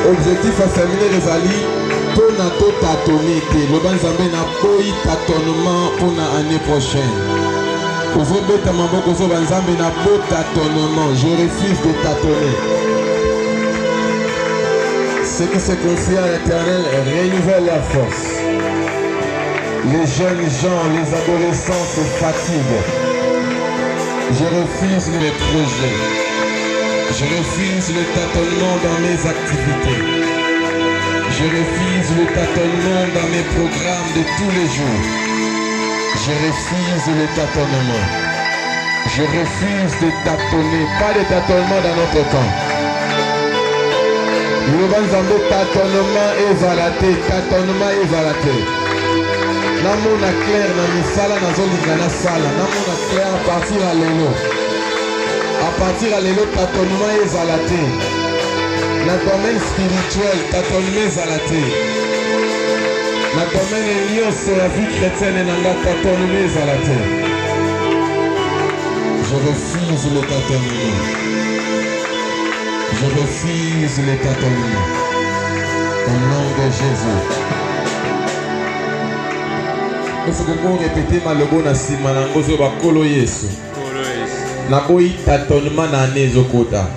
Objectif à terminer les alliés pour notre tâtonner. Le ban Zambé n'a pas eu tâtonnement pour l'année prochaine. Je refuse de tâtonner. Ceux qui se confient à l'Éternel renouvellent la force. Les jeunes gens, les adolescents se fatiguent. Je refuse les projets. Je refuse le tâtonnement dans mes activités. Je refuse le tâtonnement dans mes programmes de tous les jours. Je refuse le tâtonnement. Je refuse de tâtonner. Pas de tâtonnement dans notre camp. Nous avons tâtonnement et valaté. Tâtonnement et valaté. Namona clair na misala na zoli gana sala. Namona clair à partir à l'élo. À partir à l'élo, tâtonnement et valaté. Dans le domaine spirituel, tâtonnement et valaté. Dans le domaine lié sur la vie chrétienne, tâtonnement et valaté. Je refuse le tâtonnement. Je refuse le tâtonnement. Au nom de Jésus. Il faut que vous répétez ma logo na sima na ngozo ba kolo Yesu. Naboyi tâtonnement na ne ezokota.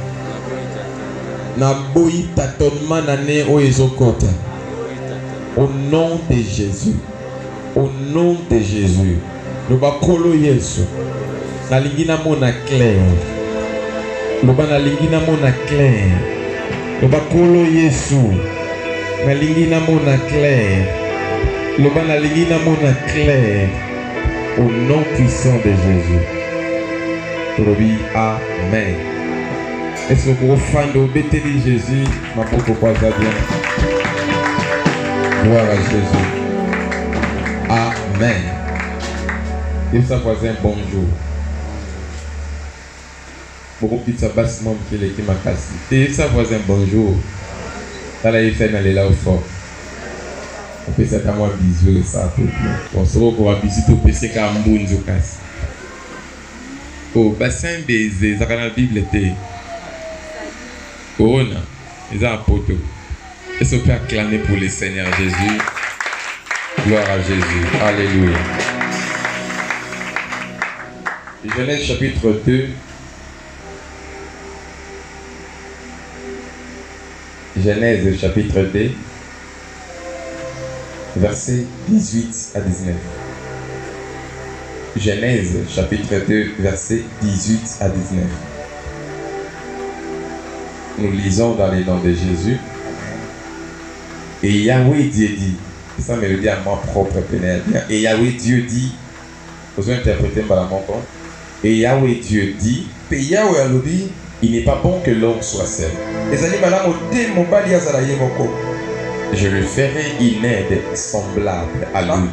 Naboyi tâtonnement na ne o ezokota. Au nom de Jésus. Au nom de Jésus. Nous ba kolo Yesu. Na lingina mona clair. Nous ba na lingina mona clair. Nous ba kolo Yesu. Na lingina mona clair. Nous ba na lingina mona clair. Au nom puissant de Jésus. Amen. Est-ce que vous fan de bétéli Jésus, ma propre pas bien. Gloire à Jésus. Amen. Et ça voisin bonjour. Beaucoup de ça bassement qui est ma casse. Et ça voisin bonjour. Ça l'a fait dans les là au fort. On peut ça à moi bisou ça tout. On se retrouve à visiter au PC comme bonjour casse. Oh, bassin baiser, ça dans la Bible était. Oh, non, ils ont un poteau. Est-ce qu'on peut acclamer pour le Seigneur Jésus? Gloire à Jésus. Alléluia. Genèse chapitre 2. Genèse chapitre 2. Versets 18 à 19. Genèse chapitre 2, versets 18 à 19. Nous lisons dans les noms de Jésus. Et Yahweh Dieu dit, ça me le dit à moi propre, bien. Et Yahweh Dieu dit, vous interpréter par la montre. Et Yahweh Dieu dit, il n'est pas bon que l'homme soit seul. Je lui ferai une aide semblable à lui.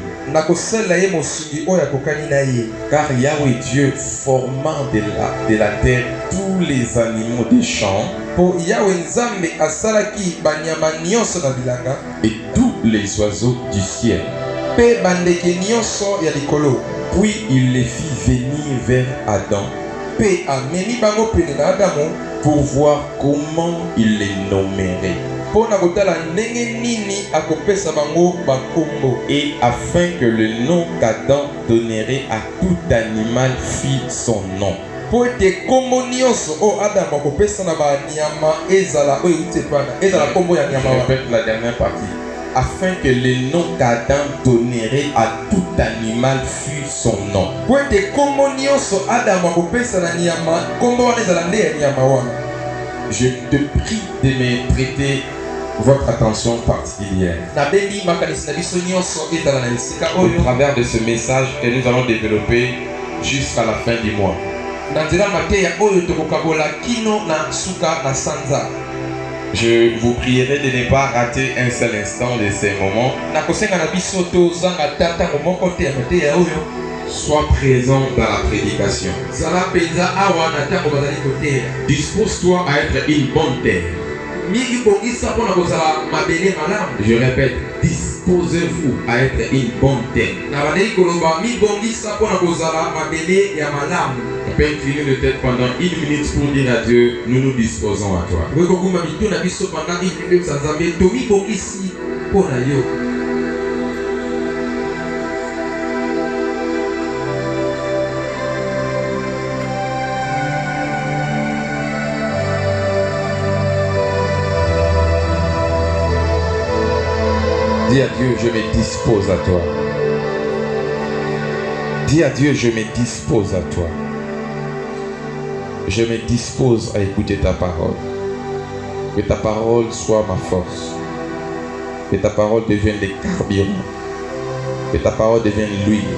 Car Yahweh Dieu formant de la terre tous les animaux des champs et tous les oiseaux du ciel. Puis il les fit venir vers Adam pour voir comment il les nommerait. Et afin que le nom qu'Adam donnerait à tout animal fit son nom. Je répète la dernière partie. Afin que le nom qu'Adam donnerait à tout animal fût son nom. Je te prie de me prêter votre attention particulière au travers de ce message que nous allons développer jusqu'à la fin du mois. Je vous prierai de ne pas rater un seul instant de ces moments. Sois présent dans la prédication. Dispose-toi à être une bonne terre. Je répète, disposez-vous à être une bonne terre. On peut incliner le tête pendant 1 minute pour dire à Dieu, nous nous disposons à toi. Dis à Dieu, je me dispose à toi. Dis à Dieu, je me dispose à toi. Je me dispose à écouter ta parole. Que ta parole soit ma force. Que ta parole devienne le carburant. Que ta parole devienne l'huile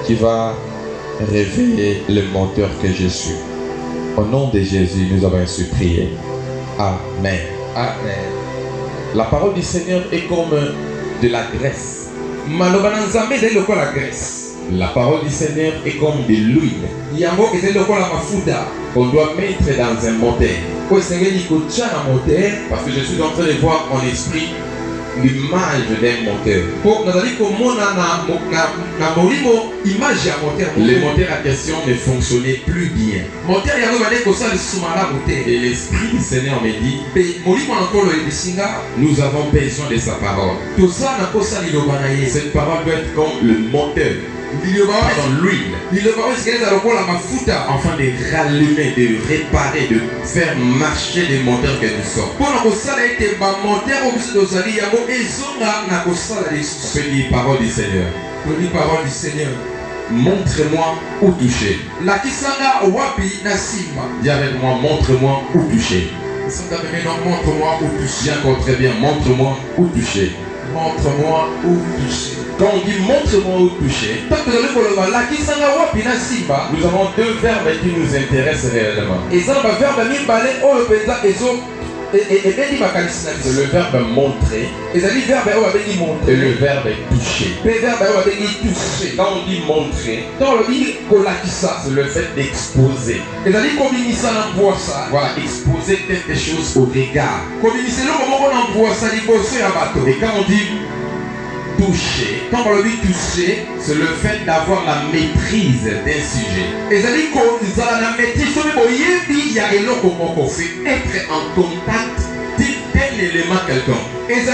qui va réveiller le moteur que je suis. Au nom de Jésus, nous avons ainsi prié. Amen. Amen. La parole du Seigneur est comme de la graisse. La parole du Seigneur est comme de l'huile qu'on doit mettre dans un moteur. Parce que je suis en train de voir en esprit l'image d'un moteur. Le moteur en question ne fonctionnait plus bien. Et l'esprit du Seigneur me dit, nous avons besoin de sa parole. Cette parole doit être comme le moteur. Dans l'huile, afin de rallumer, de réparer, de faire marcher les moteurs que nous sommes. On peut dire parole du Seigneur. Montre-moi où toucher. Dis avec moi, montre-moi où toucher. Dis encore très bien, montre-moi où toucher. Montre-moi où toucher. Quand on dit montre-moi où toucher, nous avons 2 verbes qui nous intéressent réellement. C'est le verbe montrer et le verbe toucher. Quand on dit montrer, c'est le fait d'exposer. Voilà, exposer quelque chose au regard. Et quand on dit toucher, c'est le fait d'avoir la maîtrise d'un sujet. C'est être en contact d'un élément quelconque. Et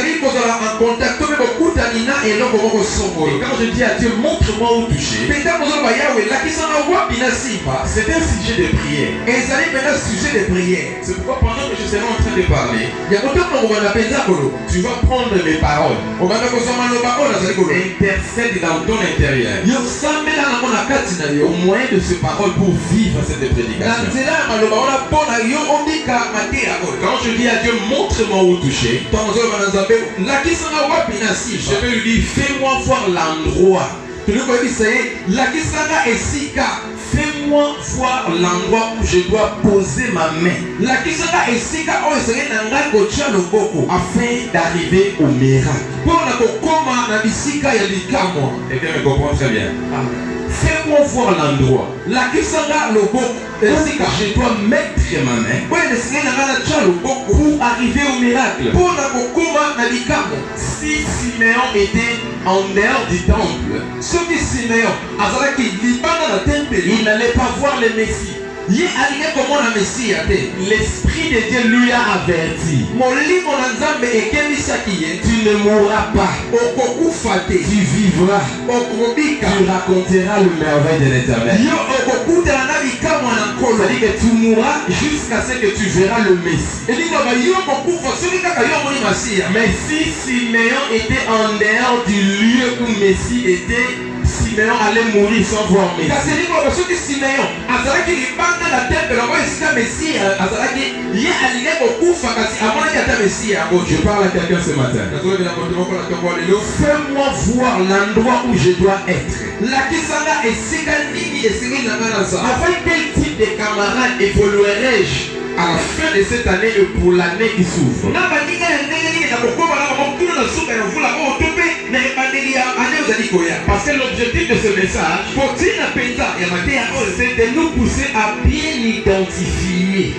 quand je dis à Dieu, montre-moi où toucher, c'est un sujet de prière. C'est pourquoi pendant que je serai en train de parler, tu vas prendre mes paroles, intercède dans ton intérieur, au moyen de ces paroles pour vivre cette prédication. Quand je dis à Dieu, montre-moi où toucher, je vais lui dire, fais-moi voir l'endroit. Fais-moi voir l'endroit où je dois poser ma main afin d'arriver au miracle. Quelqu'un me comprend très bien. Fais-moi voir l'endroit où je dois mettre ma main pour arriver au miracle. Si Siméon était en dehors du temple, il n'allait pas voir le Messie. L'Esprit de Dieu lui a averti. Tu ne mourras pas. Tu vivras. Tu raconteras le merveille de l'Éternel. C'est-à-dire que tu mourras jusqu'à ce que tu verras le Messie. Mais si Siméon était en dehors du lieu où Messie était, Siméon allait mourir sans voir Messie. Je parle à quelqu'un ce matin. Fais-moi voir l'endroit où je dois être. Avec quel type de camarade évoluerai-je à la fin de cette année et pour l'année qui s'ouvre? Parce que l'objectif de ce message, c'est de nous pousser à bien identifier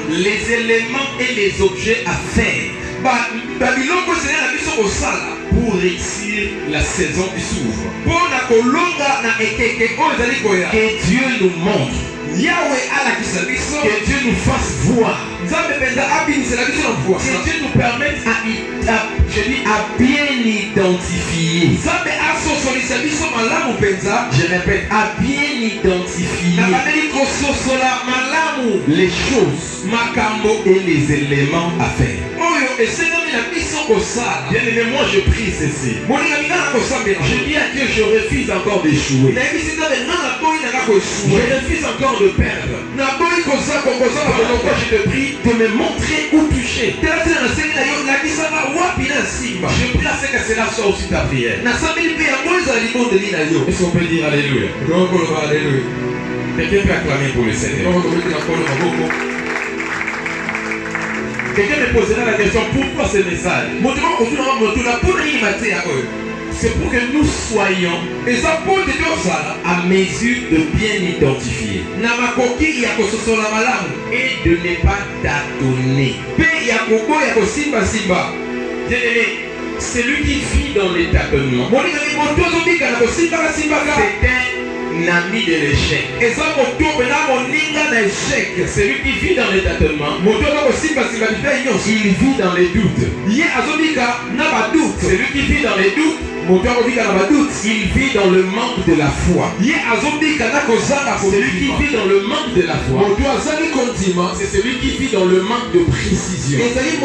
les éléments et les objets à faire pour réussir la saison qui s'ouvre. Que Dieu nous montre. Que Dieu nous fasse voir. Que Dieu nous permette à bien identifier. Je répète, à bien identifier les choses et les éléments à faire. Bien aimé, moi je prie ceci. Je dis à Dieu, je refuse encore d'échouer. Je refuse encore de perdre. Pourquoi je te prie de me montrer où toucher. Je prie à ce que cela soit aussi ta prière. Est-ce qu'on peut dire Alléluia? Quelqu'un peut acclamer pour le Seigneur. Quelqu'un me posera la question, pourquoi ce message? C'est pour que nous soyons à mesure de bien identifier et de ne pas tâtonner. Bien-aimé, celui qui vit dans les tâtonnements, c'est un ami de l'échec. Celui qui vit dans les tâtonnements, il vit dans les doutes. Celui qui vit dans les doutes, il vit dans le manque de la foi. Celui qui vit dans le manque de la foi, c'est celui qui vit dans le manque de précision. Et celui qui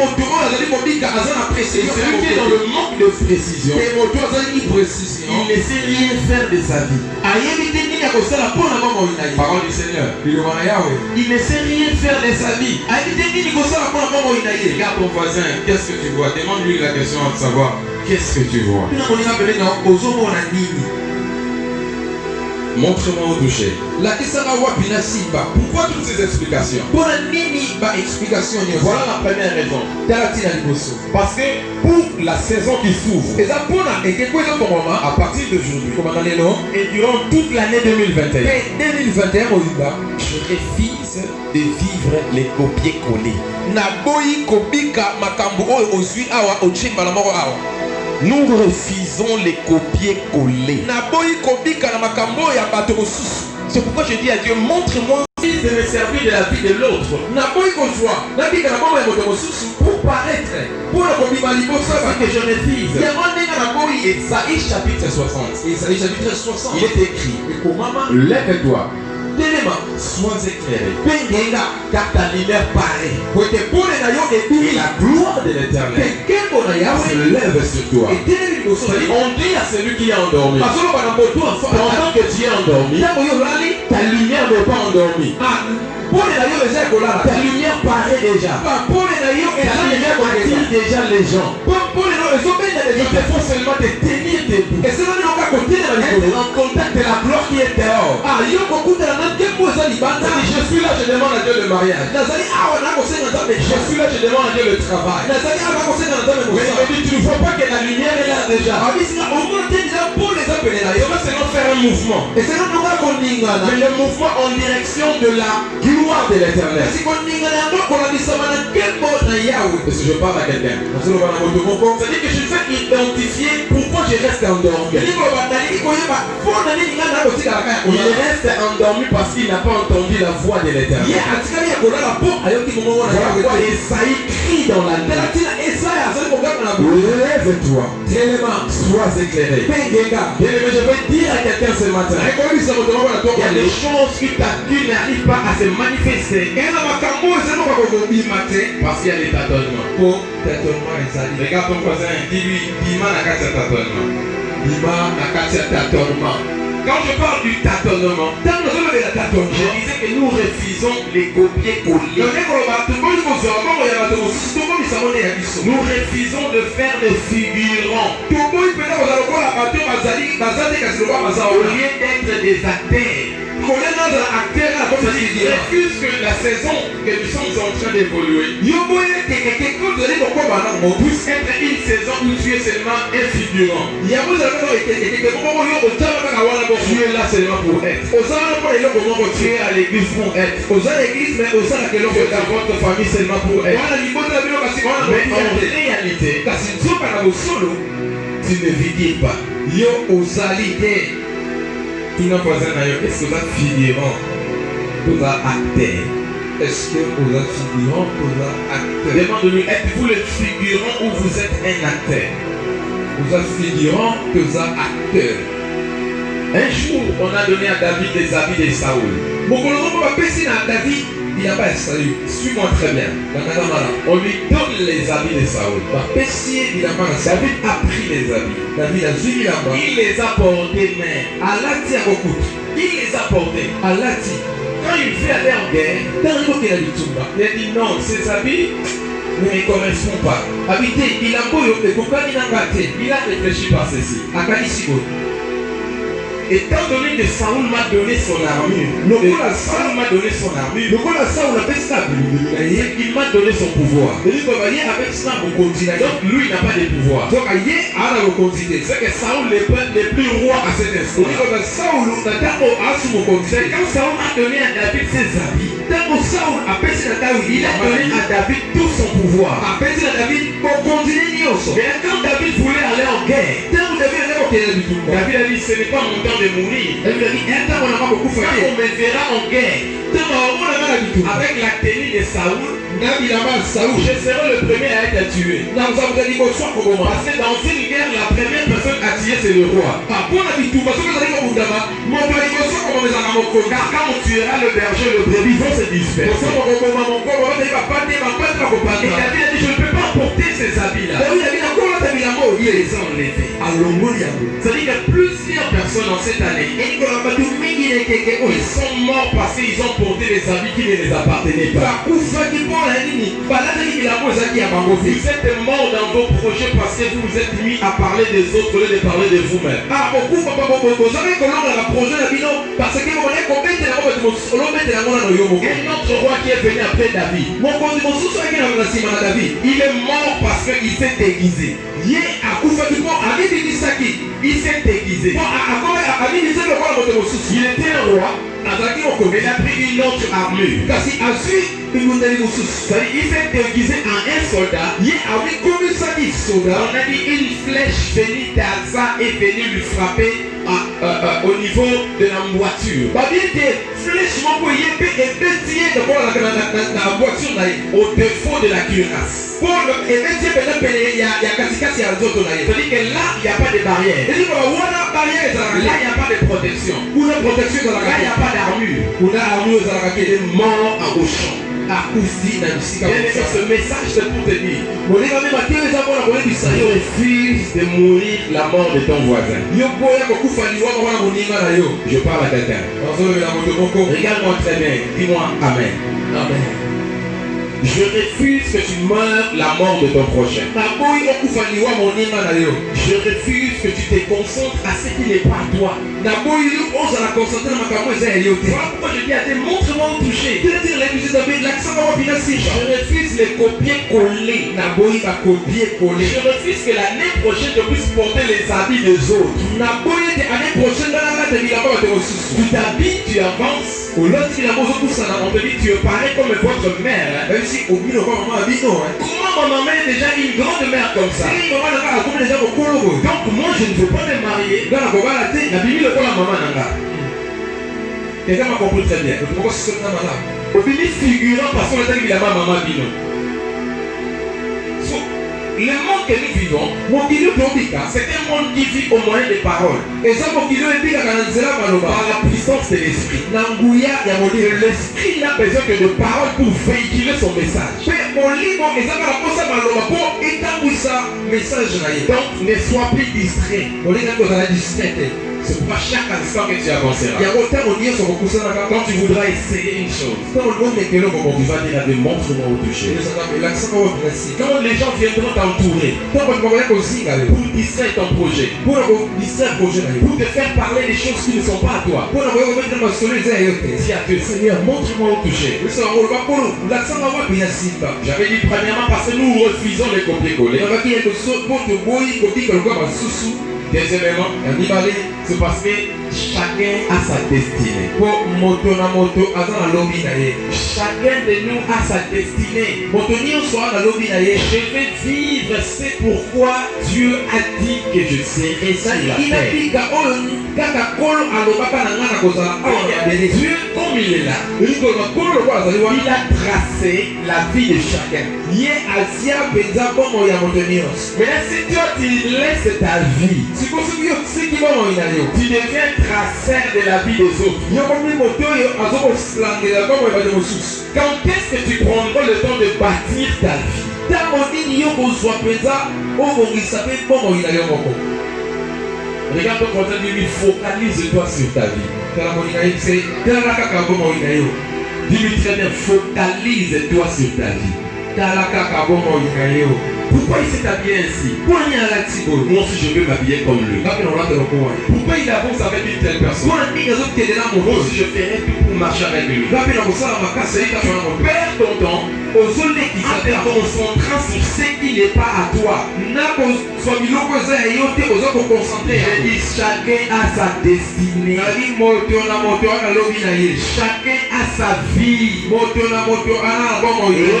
est dans le manque de précision, il ne sait rien faire de sa vie. Parole du Seigneur. Il ne sait rien faire de sa vie. Regarde ton voisin, qu'est-ce que tu vois? Demande-lui la question de savoir qu'est-ce que tu vois. Montre-moi où toucher. Pourquoi toutes ces explications? Voilà la première raison. Parce que pour la saison qui s'ouvre, à partir d'aujourd'hui, et durant toute l'année 2021, je refuse de vivre les copier-coller. Nous refusons les copier-coller. C'est pourquoi je dis à Dieu, montre-moi de me servir de la vie de l'autre. Pour paraître. Que je refuse. Isaïe chapitre 60. Il est écrit, lève-toi. Sois éclairé. Car ta lumière paraît. Et la gloire de l'Éternel se lève sur toi. On dit à celui qui est endormi, pendant que tu es endormi, ta lumière n'est pas endormie. Ta lumière paraît déjà. Ta lumière attire déjà les gens. Il te faut seulement te tenir debout. Être en contact de la gloire qui est dehors. Je suis là, je demande à Dieu le mariage. Je suis là, je demande à Dieu le travail. Mais il me dit, tu ne vois pas que la lumière est là déjà. Cela c'est non faire un mouvement. Mais le mouvement en direction de la gloire de l'Éternel. Est-ce que je parle à quelqu'un? C'est-à-dire que je fais identifier pourquoi je reste endormi? Il reste endormi parce qu'il n'a pas entendu la voix de l'Éternel. Voilà pourquoi Esaïe crie dans la nuit. Lève-toi, sois éclairé. Bien-aimé, je veux dire à quelqu'un ce matin, il y a des choses qui n'arrivent pas à se manifester parce qu'il y a des tâtonnements. Regarde ton voisin, dis-lui, Bima na kati ya tâtonnement. Quand je parle du tâtonnement, je disais que nous refusons les copier-coller. Nous refusons de faire des figurants au lieu d'être des acteurs. Je refuse que la saison que nous sommes en train d'évoluer puisse être une saison où tu es seulement un figurant. Tu es là seulement pour être. Tu es à l'église pour être. Tu es dans votre famille seulement pour être. Mais en réalité, tu ne vis pas. Est-ce que vous êtes figurant? Vous êtes acteur. Est-ce que vous êtes figurant? Vous êtes acteur. Demande-lui, êtes-vous le figurant ou vous êtes un acteur? Vous êtes figurant, vous êtes acteur. Un jour, on a donné à David les habits de Saoul. Il n'a pas salut. Suis-moi très bien. On lui donne les habits de Saoul. David a pris les habits. Il les a portés, mais il les a portés. Quand il fait aller en guerre, il a dit non, ces habits ne me correspondent pas. Il a réfléchi par ceci. Étant donné que Saoul m'a donné son armure, Saoul m'a donné son armure, il m'a donné son pouvoir. Donc lui n'a pas de pouvoir. C'est que Saoul n'est plus roi à cet instant. C'est quand Saoul a donné à David ses habits. Il a donné à David tout son pouvoir. Mais quand David voulait aller en guerre, David a dit ce n'est pas mon temps de mourir. Quand on me verra en guerre avec la tenue de Saoul, je serai le premier à être tué. Parce que dans une guerre, la première personne à tuer c'est le roi. Car quand on tuera le berger, le brebis vont se disperser. Et David a dit je ne peux pas porter ces habits-là. Il les a enlevés. C'est-à-dire que plusieurs personnes en cette année, ils sont morts parce qu'ils ont porté des habits qui ne les appartenaient pas. Vous êtes morts dans vos projets parce que vous vous êtes mis à parler des autres au lieu de parler de vous-même. Un autre roi qui est venu après David, il est mort parce qu'il s'est déguisé. Il s'est déguisé. Il était un roi. Il a pris une autre armure. Il s'est déguisé en un soldat. On a dit une flèche venue d'Alsa est venue lui frapper au niveau de la voiture. Au défaut de la cuirasse. C'est-à-dire que là, il n'y a pas de barrière. Là, il n'y a pas de protection. Là, il n'y a pas d'armure. Il est mort en au champ. Ce message c'est pour te dire, tu refuses de mourir la mort de ton voisin. Je parle à quelqu'un. Regarde-moi très bien, dis-moi Amen. Amen. Je refuse que tu meurs la mort de ton prochain. Je refuse que tu te concentres à ce qui n'est pas toi. Voilà pourquoi je dis à Dieu, montre-moi où toucher. Je refuse les copier-coller. Je refuse que l'année prochaine je puisse porter les habits des autres. Tu t'habilles, tu avances. On te dit tu es pareil comme votre mère. Comment ma maman est déjà une grande mère comme ça? Donc moi je ne veux pas me marier. Quelqu'un m'a compris très bien. Au fini figurant parce qu'on est la maman Bino. Le monde que nous vivons, c'est un monde qui vit au moyen des paroles. Par la puissance de l'esprit. L'esprit n'a besoin que de paroles pour véhiculer son message. Donc ne sois plus distrait. C'est pourquoi chaque instant que tu avanceras. Quand tu voudras essayer une chose, tu vas dire à Dieu, montre-moi où toucher. Quand les gens viendront t'entourer pour distraire ton projet, pour te faire parler des choses qui ne sont pas à toi, dis à Dieu, Seigneur, montre-moi où toucher. J'avais dit premièrement parce que nous refusons les copier-coller. Deuxièmement, c'est parce que chacun a sa destinée. Chacun de nous a sa destinée. Je vais vivre, c'est pourquoi Dieu a dit que je serai sur la terre. Dieu, comme il est là, il a tracé la vie de chacun. Mais si toi tu laisses ta vie, tu deviens traceur de la vie des autres. Quand est-ce que tu prendras le temps de bâtir ta vie? Regarde ton contact, lui, focalise-toi sur ta vie. Dis-lui très bien, focalise-toi sur ta vie. Pourquoi il s'est habillé ainsi? Moi aussi je veux m'habiller comme lui. Pourquoi il avance avec une telle personne? Moi aussi je ferai tout pour marcher avec lui. Perds ton temps en te concentrant sur ce qui n'est pas à toi. J'ai dit chacun a sa destinée. Chacun a sa vie.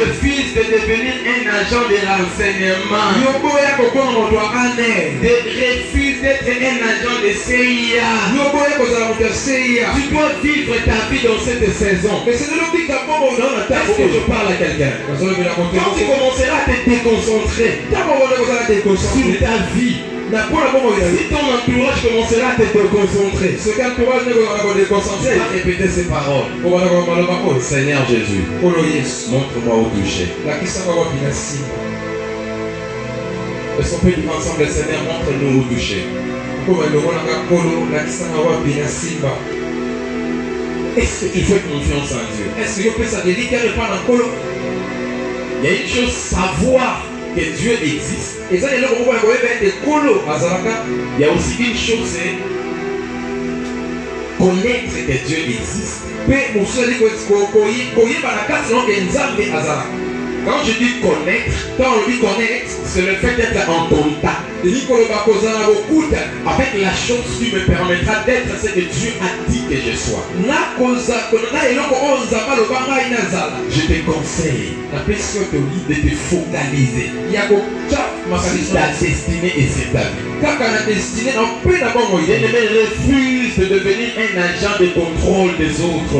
Refuse de devenir un agent de renseignement. Refuse d'être un agent de CIA. Tu dois vivre ta vie dans cette saison. Est-ce que je parle à quelqu'un? Quand tu commenceras à te déconcentrer sur ta vie, si ton entourage commencera à te déconcentrer, à répéter ces paroles. Seigneur Jésus, montre-moi où toucher. Est-ce qu'on peut dire ensemble, Seigneur, montre-nous où toucher? Est-ce que tu fais confiance en Dieu? Il y a une chose, savoir que Dieu existe. Il y a aussi une chose, c'est connaître que Dieu existe. Quand je dis connaître, c'est le fait d'être en contact avec la chose qui me permettra d'être ce que Dieu a dit que je sois. Je te conseille de te focaliser sur ta destinée et sur ta vie. Bien-aimé, refuse de devenir un agent de contrôle des autres.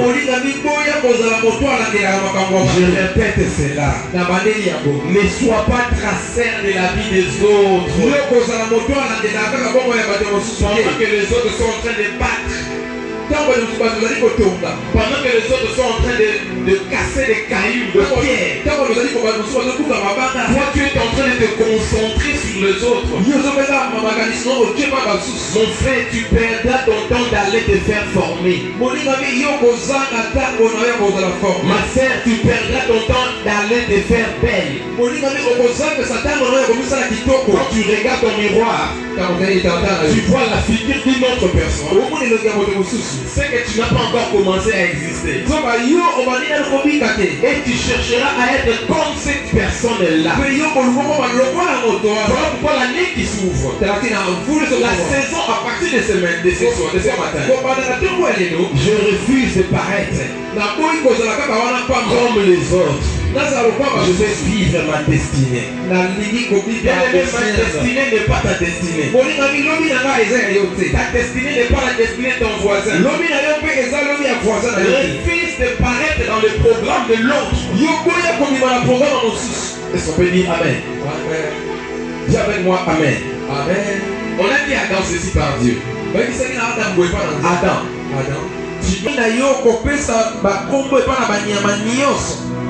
Je répète cela. Ne sois pas traceur de la vie des autres. Pendant que les autres sont en train de battre, pendant que les autres sont en train de casser des cailloux, de pierres, toi tu es en train de te concentrer sur les autres. Mon frère, tu perdras ton temps d'aller te faire former. Ma soeur, tu perdras ton temps d'aller te faire belle. Quand tu regardes ton miroir, tu vois la figure d'une autre personne. c'est que tu n'as pas encore commencé à exister. Et tu chercheras à être comme cette personne-là. Voilà pourquoi l'année qui s'ouvre, la saison à partir de ce matin, je refuse de paraître comme les autres. Je vais vivre ma destinée. Ma destinée n'est pas ta destinée. Ta destinée n'est pas la destinée de ton voisin. Refuse de paraître dans le programme de l'autre. Est-ce qu'on peut dire Amen? Dis avec moi Amen. Amen. On a dit Adam ceci par Dieu. Adam.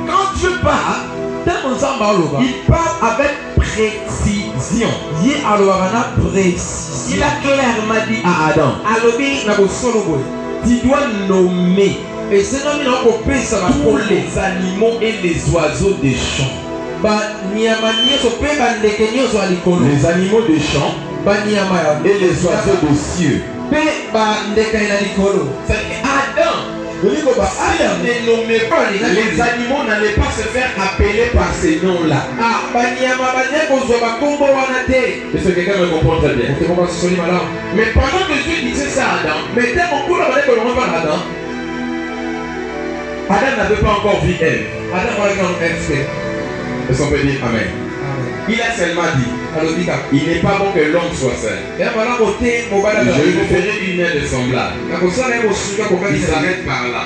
Quand Dieu parle, il parle avec précision. Il a clairement dit à Adam, tu dois nommer tous les animaux et les oiseaux des champs. Les animaux des champs et les oiseaux des cieux. Adam, si on ne nommait pas les animaux, n'allaient pas se faire appeler par ces noms-là. Est-ce que quelqu'un me comprend très bien? Mais pendant que Dieu disait ça à Adam, Adam n'avait pas encore vu Ève. Est-ce qu'on peut dire Amen? Il a seulement dit, il n'est pas bon que l'homme soit seul. Je lui ferai une aide semblable. Il s'arrête par là.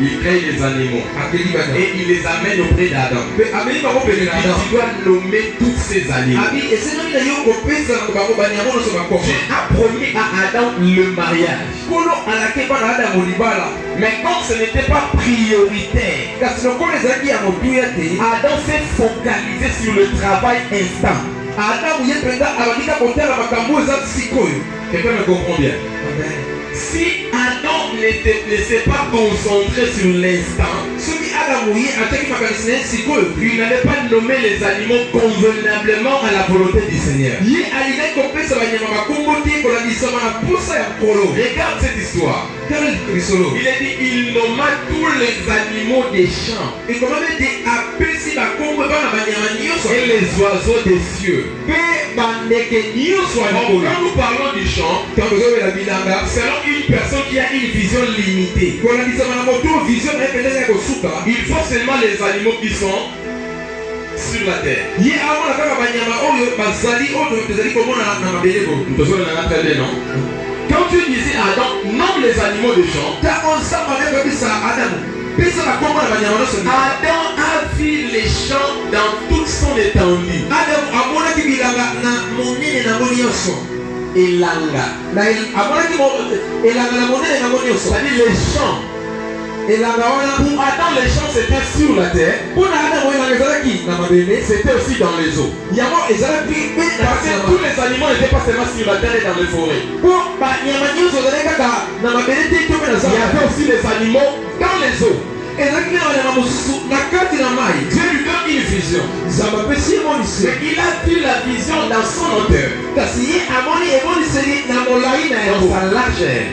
Il crée les animaux et il les amène auprès d'Adam. Tu dois nommer tous ces animaux. J'ai appromis à Adam le mariage. Mais quand ce n'était pas prioritaire, Adam s'est focalisé sur le travail instant. Quelqu'un me comprend bien? Si Adam ne s'est pas concentré sur l'instant, il n'allait pas nommer les animaux convenablement à la volonté du Seigneur. Regarde cette histoire. Il a dit, il nomma tous les animaux des champs et les oiseaux des cieux. Quand nous parlons du champ, selon une personne qui a une vision limitée, il faut seulement les animaux qui sont sur la terre. Quand tu disais à Adam, nomme les animaux des champs, Adam a vu les champs dans toute son étendue. C'est-à-dire les champs. Pour Adam, les champs c'était sur la terre. C'était aussi dans les eaux. Parce que tous les animaux n'étaient pas seulement sur la terre et dans les forêts. Il y avait aussi les animaux dans les eaux. Dieu lui donne une vision. Mais il a vu la vision dans son hauteur, dans sa largeur,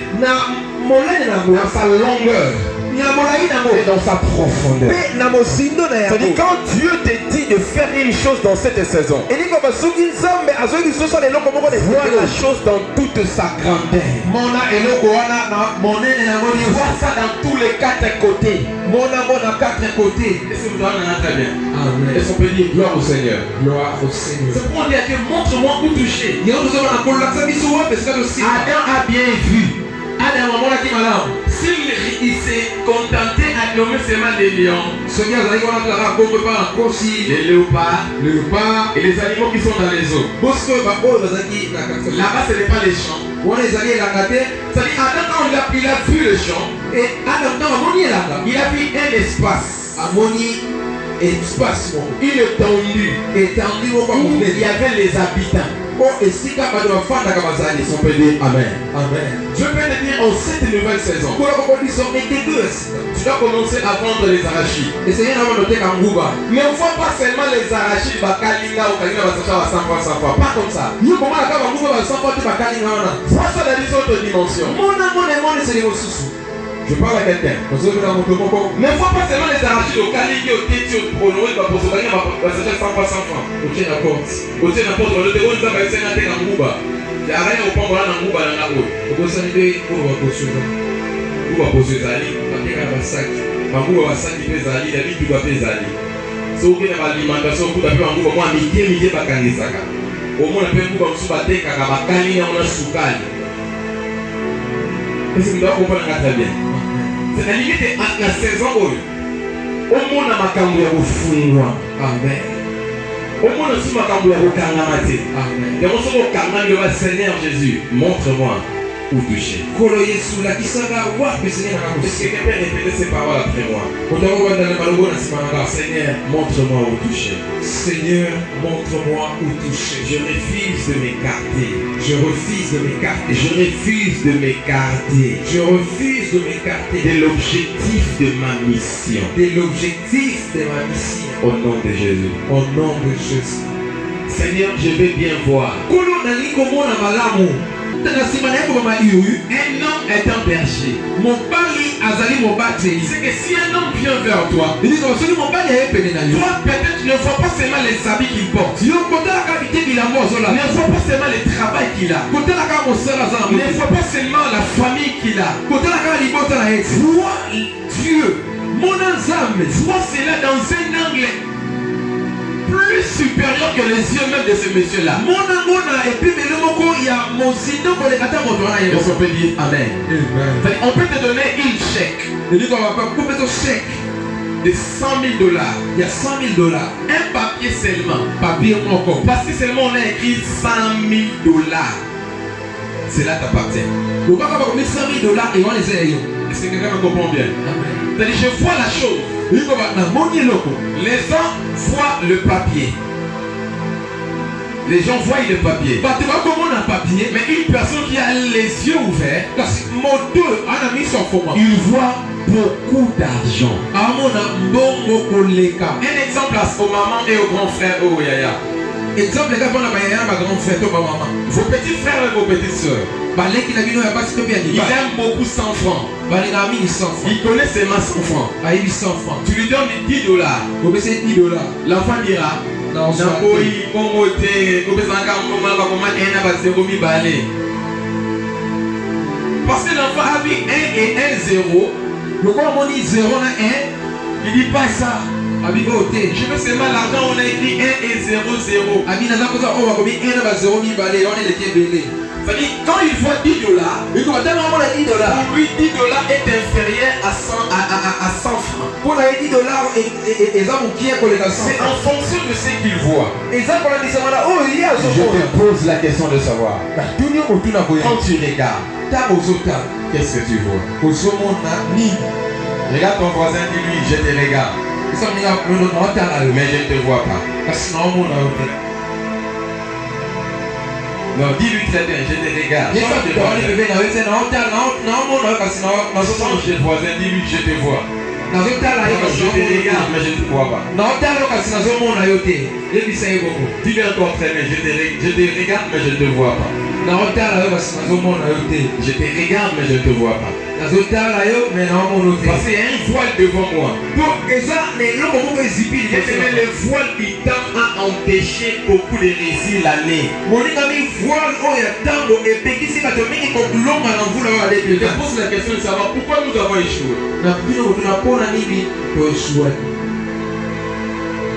dans sa longueur et dans sa profondeur. C'est-à-dire quand Dieu te dit de faire une chose dans cette saison, vois la chose dans toute sa grandeur. Vois ça dans tous les quatre côtés. Est-ce que vous en avez très bien? Est-ce qu'on peut dire gloire au Seigneur? C'est pour dire que montre-moi où toucher. Adam a bien vu. S'il s'est contenté à nommer seulement les lions, les léopards et les animaux qui sont dans les eaux. Là-bas, ce n'est pas les champs. C'est-à-dire, Adam, quand il a vu le champ, il a vu un espace. Une étendue. Il y avait les habitants. On peut dire Amen. Je peux te dire en cette nouvelle saison, tu dois commencer à vendre les arachides. Et c'est un homme de Kanguba. Mais on ne voit pas seulement les arachides, Bakalinga ou Kalina Basacha à 100 fois. Pas comme ça. Yo comment la Kanguba va 100 fois de Bakalinga. Vois ça dans les autres dimensions. Mon c'est les ressources. Je parle à quelqu'un. Mais ne vois pas seulement les arachides au Kalinga, au Téti, au Pronoé, au Posokalina, Basacha 100 fois. Au tien n'importe. Au tien n'importe. Le déron, ça va être un Kanguba. Il n'y a rien au Pambola Nanguba dans la rue. Au Bosanibé, pour va poursuivre. Où va poser Zali? Manguba basaki pe Zali, la vie tu vas pe Zali. Si vous avez l'alimentation, vous avez un groupe, moi, midi, bakanisaka. Au moins, on peut vous battre kaka bakani na ona sukali. Est-ce que vous avez compris très bien? C'est la limite à la saison. Au moins, on a makambo ya kufungwa. Amen. Au moins, on a su makambo ya kukangamate. Amen. Et on se voit kangamate, Seigneur Jésus, montre-moi où toucher. Est-ce que quelqu'un peut répéter ces paroles après moi? Seigneur, montre-moi où toucher. Seigneur, montre-moi où toucher. Je refuse de m'écarter. Je refuse de m'écarter. Je refuse de m'écarter. Je refuse de m'écarter de l'objectif de ma mission. De l'objectif de ma mission. Au nom de Jésus. Au nom de Jésus. Seigneur, je veux bien voir. Un homme est un berger. Mon pari azali mon bâti. C'est que si un homme vient vers toi, il dit que si mon pari est péné dans lui. Toi peut-être tu ne vois pas seulement les habits qu'il porte. Yo côté la qualité qu'il a moi zola. Ne vois pas seulement le travail qu'il a. Côté la ka mon sera za. Ne vois pas seulement la famille qu'il a. Côté la ka libota la ex. Vois Dieu. Mon ensemble. Vois cela dans un angle plus supérieur que les yeux même de ce monsieur-là. Et puis il y a mon sinon pour les kata motora. On peut dire Amen. Amen. On peut te donner une chèque. Il dit qu'on va pas couper ton chèque de $100,000. Il y a $100,000. Un papier seulement. Papier encore. Parce que seulement on a écrit $100,000. Cela t'appartient. Donc on va mettre $100,000 et on les aide. Est-ce que quelqu'un me comprend bien? Amen. C'est-à-dire je vois la chose. Les gens voient le papier. Les gens voient le papier. Mais une personne qui a les yeux ouverts, il voit beaucoup d'argent. Un exemple aux mamans et aux grands frères. Oh, yaya. Exemple, vos petits frères et vos petites soeurs. Il aime beaucoup 100 francs. Il connaît seulement 100 francs. Tu lui donnes $10. L'enfant dira parce que l'enfant a vu 1 et 1 0. Il dit pas ça. Je veux seulement l'argent, on a écrit 1 et 0 0. C'est-à-dire, quand il voit $10, pour lui $10 est inférieur à 100 francs. C'est en fonction de ce qu'il voit. Je te pose la question de savoir. Quand tu regardes, qu'est-ce que tu vois? Regarde ton voisin, dis-lui, je te regarde. Mais je ne te vois pas. Non, dis-lui très bien, je te regarde. Change de voisin, dis-lui, je te vois. Je te regarde, mais je ne te vois pas. Dis-lui encore très bien, je te regarde, mais je ne te vois pas. Je te regarde, mais je ne te vois pas. Parce qu'il y a un voile devant moi. Et le voile du temps a empêché beaucoup de réussir l'année. Je te pose la question de savoir pourquoi nous avons échoué.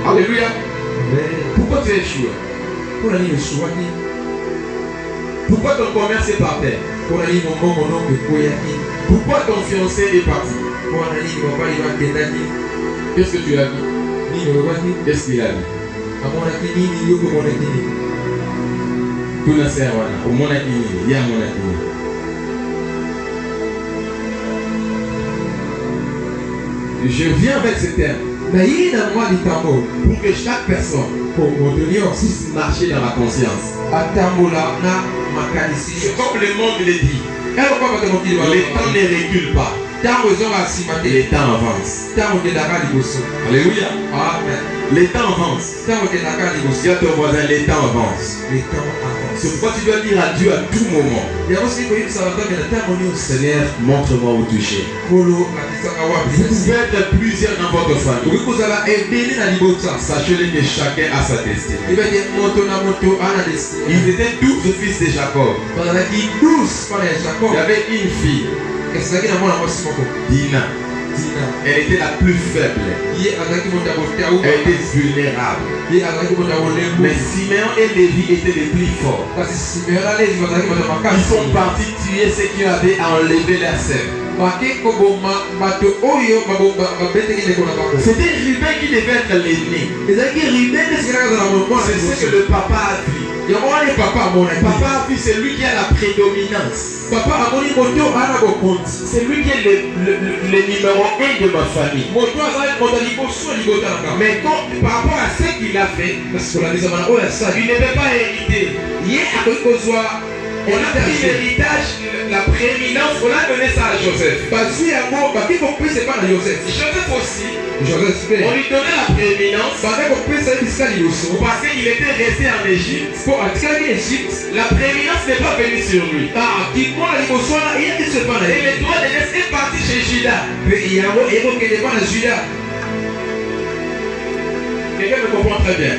Alléluia. Pourquoi tu as échoué? Pourquoi ton commerce est par terre? Pourquoi ton fiancé est parti? Qu'est-ce que tu as vu? Qu'est-ce qu'il a vu? Tout le sert au monde a dit, il y a mon ami. Je viens avec ce terme pour que chaque personne puisse marcher dans la conscience. C'est comme le monde le dit. Le temps ne recule pas. les temps avancent. Alléluia. Les temps avancent. Dis à ton voisin, les temps avancent. C'est pourquoi tu dois dire adieu à tout moment. Seigneur, montre-moi où toucher. Vous pouvez être plusieurs dans votre famille. Sachez-le que chacun a sa destinée. Ils étaient 12 fils de Jacob. Il y avait une fille, Dina. Elle était la plus faible. Elle était vulnérable. Mais Siméon et Lévi étaient les plus forts. Ils sont partis tuer ceux qui avaient enlevé la sève. C'était Ruben qui devait être l'ennemi. C'est ce que le papa a dit. Papa a vu, c'est lui qui a la prédominance. C'est lui qui est le numéro 1 de ma famille. Mais par rapport à ce qu'il a fait, il ne peut pas hériter. On a pris l'héritage, la prééminence, on a donné ça à Joseph. Joseph aussi, on lui donnait la prééminence parce qu'il était resté en Égypte. La prééminence n'est pas venue sur lui. Et le droit de laisser est parti chez Judas. Quelqu'un me comprend très bien.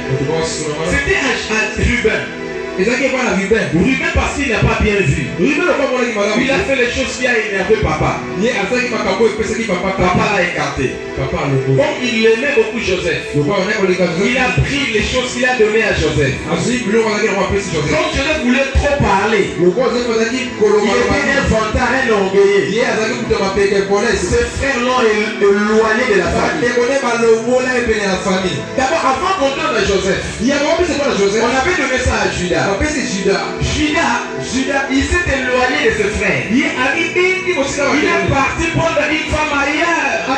C'était à Ruben. Ruben parce qu'il n'a pas bien vu. Il a fait les choses qui a énervé papa. Papa l'a écarté. Comme il aimait beaucoup Joseph, il a pris les choses qu'il a données à Joseph. Quand Joseph voulait trop parler, il était un vantard, un orgueilleux. Ses frères l'ont éloigné de la famille. D'abord, avant qu'on donne à Joseph, on avait donné ça à Judas. Judas, il s'est éloigné de ses frères. Il est parti prendre une femme ailleurs.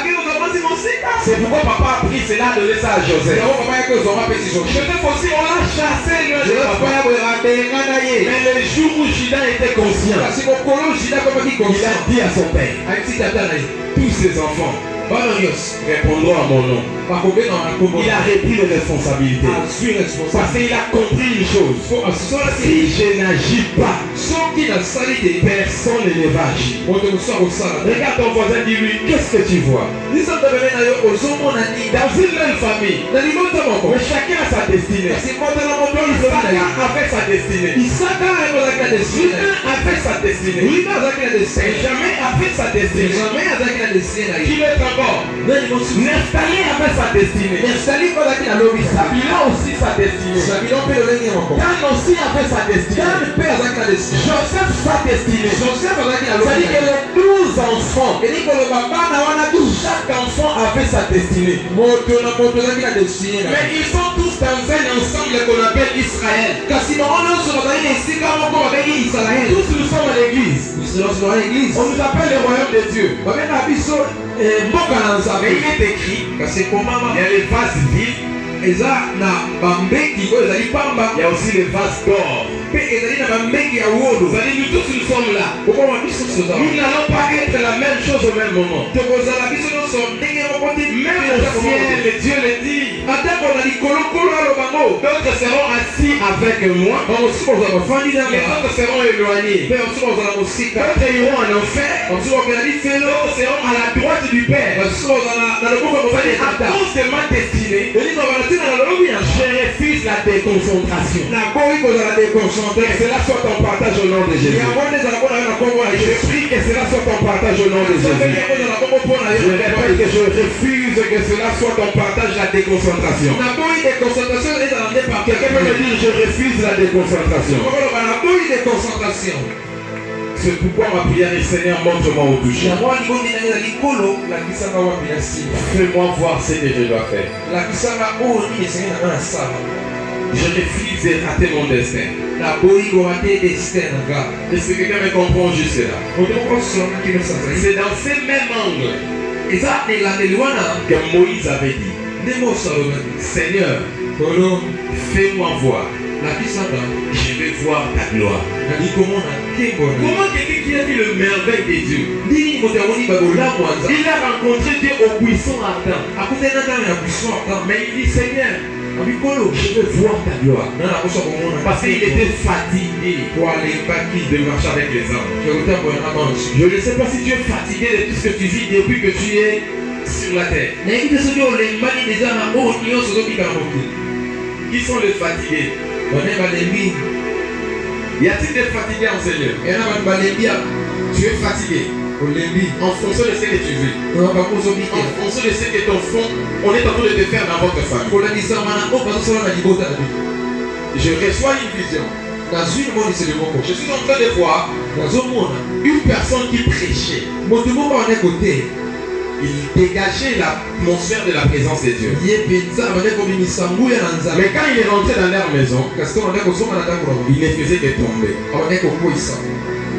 C'est pourquoi papa a pris cela de laisser à Joseph. Joseph aussi, on l'a chassé. Mais le jour où Judas était conscient, il a dit à son père, tous ses enfants répondront à mon nom. Il a repris les responsabilités. Parce qu'il a compris une chose. Si je n'agis pas, personne ne va agir. Regarde ton voisin, dis-lui, qu'est-ce que tu vois? Dans une même famille, mais chacun a sa destinée. Chacun avait sa destinée. Judas avait sa destinée. Et jamais avait sa destinée. Qui est encore? Nephtali avait sa destinée. Il a aussi sa destinée. Dan aussi avait sa destinée. Joseph sa destinée. C'est-à-dire que les 12 enfants, chaque enfant avait sa destinée. Mais ils sont tous dans un ensemble qu'on appelle Israël. Tous nous sommes à l'église. On nous appelle le royaume de Dieu. Mais il est écrit, il y a les vases vides, il y a aussi les vases d'or. Nous tous nous sommes là. Nous n'allons pas être la même chose au même moment. Même au ciel, Dieu le dit. D'autres seront assis avec moi. Les autres seront éloignés. D'autres iront en enfer. D'autres seront à la droite du Père. À cause de ma destinée, je refuse la déconcentration. Que cela soit ton partage au nom de Jésus. Je prie que cela soit ton partage au nom de Jésus. Je répète que je refuse que cela soit ton partage, la déconcentration. Quelqu'un peut me dire, je refuse la déconcentration. C'est pourquoi ma prière est, Seigneur, montre-moi où toucher. Fais-moi voir ce que je dois faire. Je refuse de rater mon destin. Est-ce que quelqu'un me comprend juste là? C'est dans ce même angle que Moïse avait dit, Seigneur, fais-moi voir Je vais voir ta gloire. Comment quelqu'un qui a vu le merveille de Dieu, il a rencontré Dieu au buisson ardent. Mais il dit Seigneur, je veux voir ta gloire. Parce qu'il était fatigué de marcher avec les hommes. Je ne sais pas si tu es fatigué de tout ce que tu vis depuis que tu es sur la terre. Qui sont les fatigués? Y a-t-il des fatigués en Seigneur? Tu es fatigué en fonction de ce que tu veux, en fonction de ce que ton fond, on est en train de te faire dans votre famille. Je reçois une vision. Je suis en train de voir une personne qui prêchait. Il dégageait l'atmosphère de la présence de Dieu. Mais quand il est rentré dans leur maison, il ne faisait que tomber.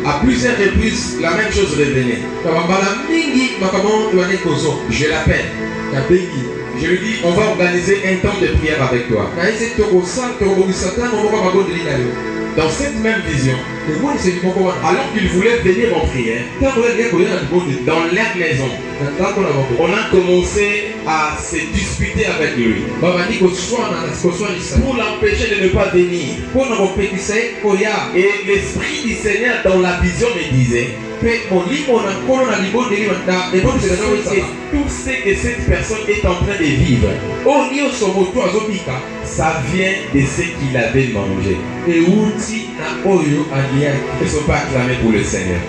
À plusieurs reprises, la même chose revenait. Je l'appelle. Je lui dis, on va organiser un temps de prière avec toi. Dans cette même vision, alors qu'il voulait venir en prière, dans leur maison, on a commencé à se disputer avec lui pour l'empêcher de ne pas venir. Et l'Esprit du Seigneur dans la vision me disait, tout ce que cette personne est en train de vivre, ça vient de ce qu'il avait mangé. Ils ne sont pas acclamés pour le Seigneur.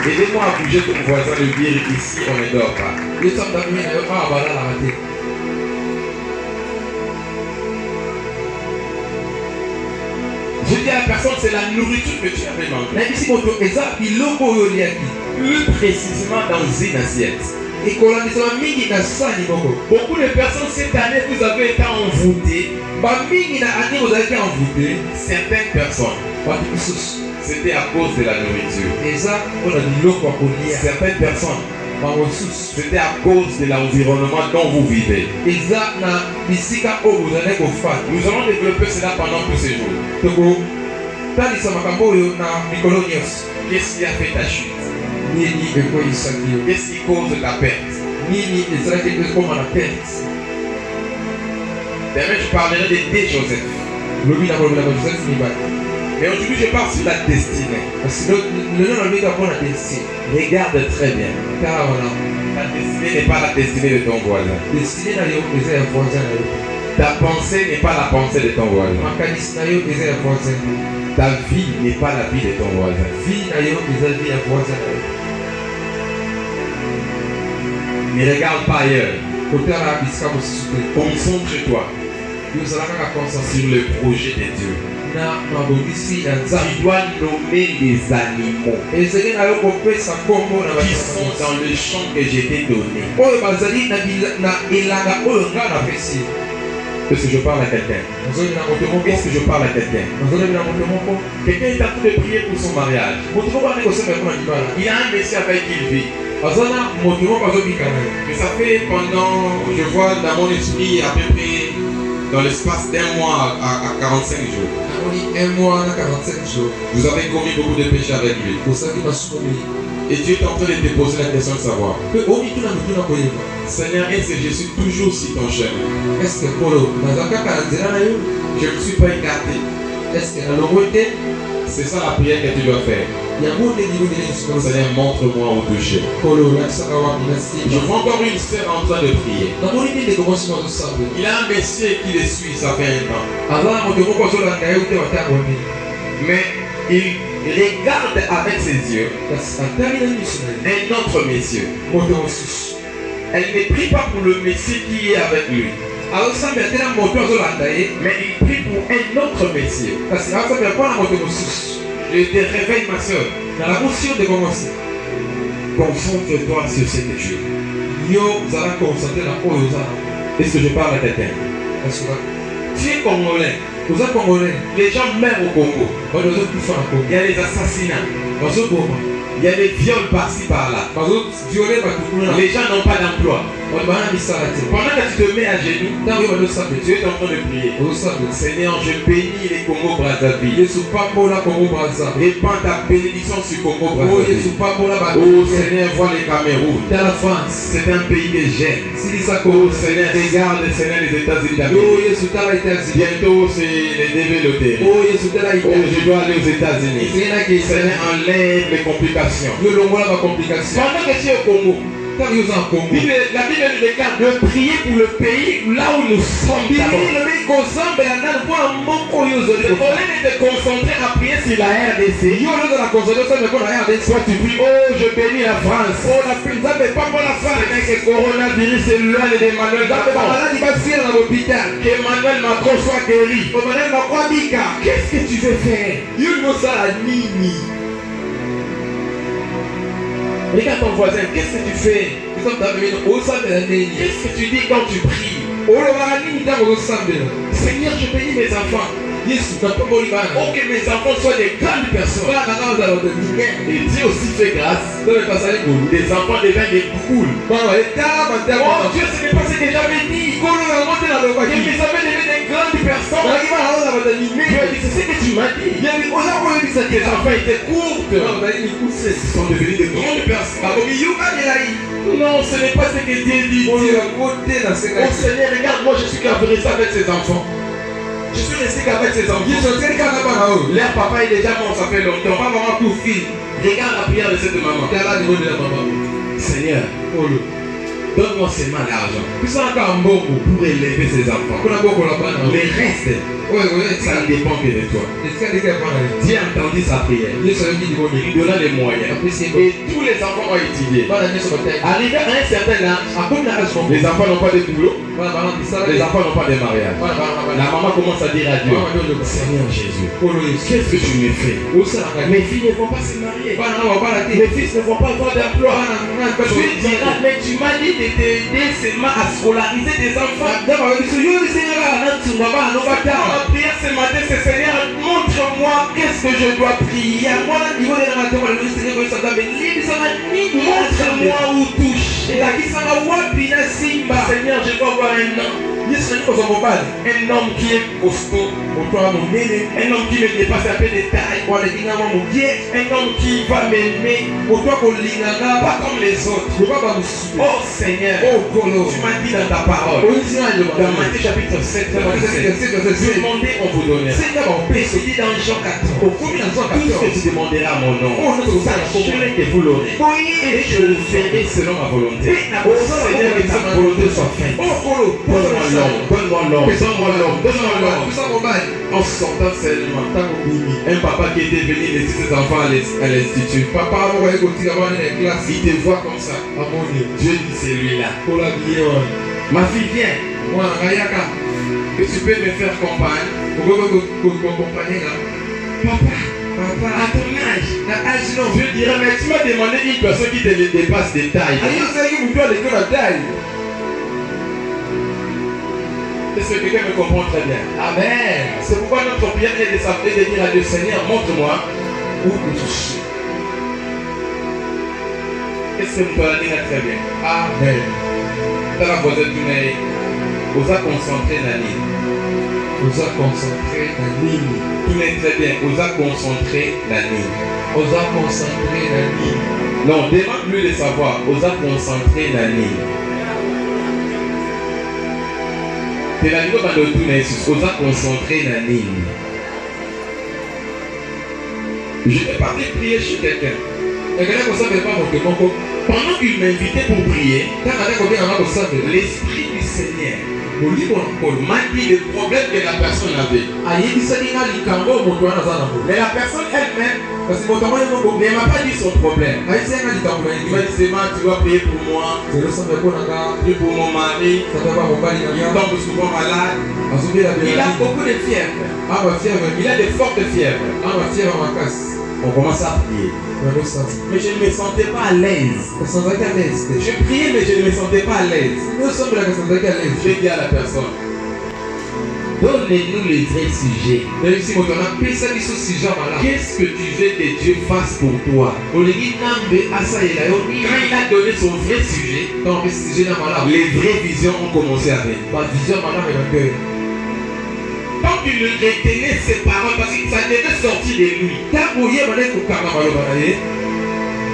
Aidez-moi à bouger ton voisin, le dire ici on ne dort pas. Je dis à la personne, c'est la nourriture que tu avais mangée. Plus précisément dans une assiette. Beaucoup de personnes cette année, vous avez été envoûtés. Certaines personnes, c'était à cause de la nourriture. Certaines personnes, c'était à cause de l'environnement dont vous vivez. Nous allons développer cela pendant tous ces jours. Qu'est-ce qui a fait ta chute? Qu'est-ce qui cause ta perte? Demain, je parlerai de deux Joseph. Mais aujourd'hui, je parle sur la destinée. Regarde très bien. La destinée n'est pas la destinée de ton voisin. Ta pensée n'est pas la pensée de ton voisin. Ta vie n'est pas la vie de ton voisin. Ne regarde pas ailleurs. Concentre-toi sur le projet de Dieu. Tu dois nommer les animaux qui sont dans le champ que je t'ai donné. Est-ce que je parle à quelqu'un? Est-ce que je parle à quelqu'un? Quelqu'un est en train de prier pour son mariage. Il a un monsieur avec qui il vit. Mais ça fait pendant, je vois dans mon esprit à peu près dans l'espace d'un mois à 45 jours. Vous avez commis beaucoup de péchés avec lui. Et Dieu est en train de te poser la question de savoir, Seigneur, est-ce que je suis toujours sur ton chemin? Je ne me suis pas écarté. C'est ça la prière que tu dois faire. Seigneur, montre-moi au toucher. Je vois encore une sœur en train de prier. Il a un monsieur qui le suit, ça fait un temps. Mais il regarde avec ses yeux un autre monsieur. Elle ne prie pas pour le monsieur qui est avec lui, mais il prie pour un autre monsieur. Je te réveille, ma soeur. Concentre-toi sur ce que tu veux. Est-ce que je parle à quelqu'un? Tu es congolais. Les gens meurent au Congo. Il y a des assassinats. Il y a des viols par-ci par-là. Les gens n'ont pas d'emploi. Pendant que tu te mets à genoux, tu es en train de prier. Seigneur, je bénis les Congo Brazzaville. Répands ta bénédiction sur Congo Brazzaville. Oh Seigneur, vois les Cameroun. C'est un pays que j'aime. Oh Seigneur, regarde Seigneur les États-Unis d'Amérique. Bientôt c'est les développés. Oh, je dois aller aux États-Unis. Seigneur, enlève les complications. Pendant que tu es au Congo, la Bible nous déclare de prier pour le pays là où nous sommes. Au lieu de te concentrer à prier sur la RDC, toi tu pries, oh je bénis la France. Oh la que coronavirus est loin d'Emmanuel Macron. Qu'Emmanuel Macron soit guéri. Qu'est-ce que tu veux faire? Regarde ton voisin, qu'est-ce que tu fais? Qu'est-ce que tu dis quand tu pries? Seigneur, je bénis mes enfants. Oh, que mes enfants soient des grandes personnes. Et Dieu aussi fait grâce. Les enfants deviennent des poules. Oh Dieu, ce n'est pas ce que j'avais dit. Que mes enfants deviennent des grandes personnes. Dieu dit, c'est ce que tu m'as dit. Tes enfants étaient courtes. Ils sont devenus de grandes personnes. Non, ce n'est pas ce que Dieu dit. Oh Seigneur, regarde, moi je suis resté avec ses enfants. Je suis resté qu'avec ses enfants. Leur papa est déjà mort, ça fait longtemps. Regarde la prière de cette maman. Seigneur, donne-moi seulement l'argent pour élever ses enfants. Le reste, ça ne dépend que de toi. Dieu a entendu sa prière. Il donna les moyens. Et tous les enfants ont étudié. Arrivé à un certain âge, les enfants n'ont pas de boulot. Les enfants n'ont pas de mariage. La maman commence à dire à Dieu, Seigneur Jésus, qu'est-ce que tu me fais? Mes filles ne vont pas se marier. Mes fils ne vont pas avoir d'emploi. Tu diras, mais tu m'as dit de t'aider seulement à scolariser des enfants. Ma prière ce matin, c'est Seigneur, montre-moi qu'est-ce que je dois prier. Montre-moi où toucher. Seigneur, je dois avoir un homme qui est costaud, un homme qui me dépasse un peu de taille, un homme qui va m'aimer, pas comme les autres. Oh Seigneur, tu m'as dit dans ta parole, dans Matthieu chapitre 7, demandez, on vous donnera. Et c'est dit dans Jean 14, tout ce que tu demanderas à mon nom, sachez que vous l'aurez. Et je le ferai selon ma volonté. Oh Seigneur, que ta volonté soit faite. Donne-moi l'homme. En sortant seulement, un papa qui était venu laisser ses enfants à l'institut. Il te voit comme ça. Dieu dit c'est lui-là. Ma fille, viens. Que tu peux me faire compagne. Papa, à ton âge, je dirais, mais tu m'as demandé une personne qui te dépasse de taille. Est-ce que quelqu'un me comprend très bien? Amen. C'est pourquoi notre prière est de s'appeler, de dire à Dieu, Seigneur, montre-moi où me toucher. Est-ce que vous pouvez dire très bien? Amen. Dans la voisine, tu n'es pas concentré dans la ligne. Tu n'es très bien. Osa concentrer la ligne. Non, demande-lui de savoir. Osa concentrer la ligne. C'est la ligne de tout Jésus. Osa concentrer la ligne. Je vais partir prier chez quelqu'un. Pendant qu'il m'invitait pour prier, l'Esprit du Seigneur m'a dit le problème que la personne avait. Mais la personne elle-même ne m'a pas dit son problème. Il m'a dit seulement tu dois prier pour moi, prier pour mon mari, il tombe souvent malade. Il a beaucoup de fièvre. Il a de fortes fièvres. On commence à prier. Mais je ne me sentais pas à l'aise. Je priais mais je ne me sentais pas à l'aise. Je dis à la personne, Donne-nous les vrais sujets. Qu'est-ce que tu veux que Dieu fasse pour toi? Quand il a donné son vrai sujet, les vraies visions ont commencé à venir. Quand tu le retenais ses paroles, parce que ça devait sortir de lui.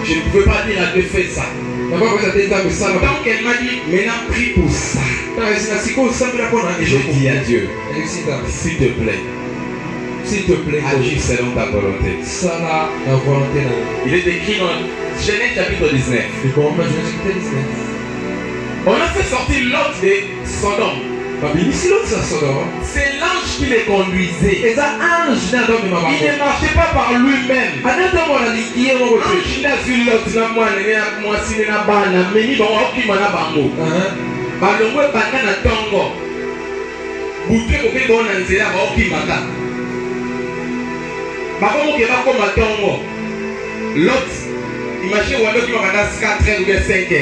Je ne pouvais pas dire à Dieu fais ça. Donc elle m'a dit, maintenant prie pour ça. Je dis à Dieu, s'il te plaît, agis selon ta volonté. Il est écrit dans Genèse chapitre 19. On a fait sortir Lot de Sodome. C'est l'ange qui les conduisait. Il ne marchait pas par lui-même. L'ange n'a vu Lot na mwasi na bana meni ba okima na bango. Balongwe bana na tongo. Butu ko ke bona nzela ba okima ka. Ba ko ke ba ko matongo. Lot imagine wando ki ba na 4h ou 5h.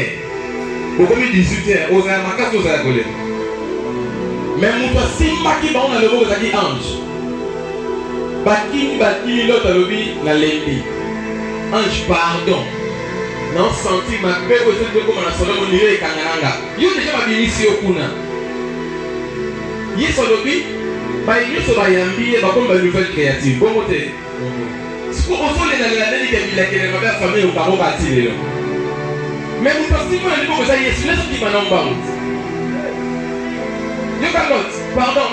Bokomi 18h oza makasi oza kole. Mais mon simba qui va on a le mot qui ange. Bakini l'autre a lobby na lendi. Ange pardon. Non senti ma paix au centre comme on a solo mon niveau kangaranga. Yo déjà ma binisi okuna. Yeso lobby ba yeso ba yambi ba comme ba nouvelle créative. Bon côté. Ce qu'on reçoit les années qui la que ma famille au caro bâti là. Mais mon simba le mot ça yeso laisse qui va nomba. Pardon,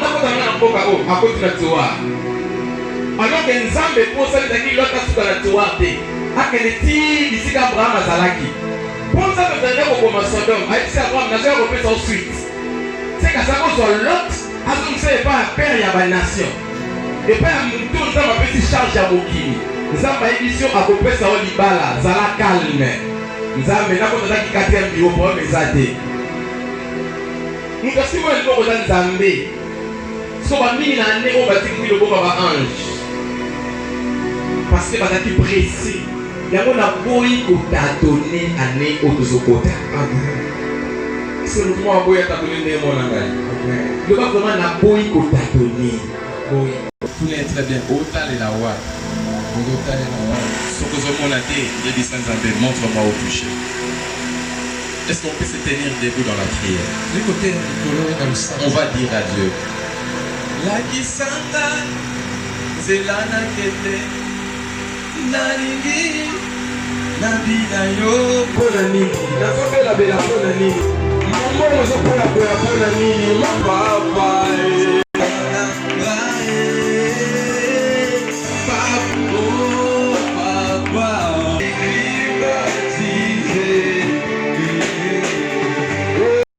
alors que Nzambe pour ça les l'autre sur la toile a que les tirs ici qu'Abraham a zalaki pour ça le dernier au commencement Sodome a dit Abraham n'a jamais repris ensuite c'est qu'à ça soit l'autre a comme ça pas père il y a une nation et pas tout le temps ma petite charge à Mokini Nzambe édition à peu près ça au libala zala calme Nzambe n'a pas besoin qu'il quatrième bureau pour mes adés. Nous aussi moi le bon dans Nzambe. So ba mini na ne o ba tikwi le bon ba ange. Parce que ba taki précis. Yango na boyi ko ta donner année au tozokota. C'est le moi boyi ta donner ne mon ngai. Le ba vraiment na boyi ko ta donner. Boyi. Tout est très bien. Autant les la wa. Autant les la wa. Ce que je m'en a dit, les distances Nzambe montre-moi au toucher. Est-ce qu'on peut se tenir debout dans la prière? On va dire à Dieu. La kisanga zelana kete nalingi nabina yo pona nini. Na soka la bela pona nini. Maman zo pona pona nini. Mamba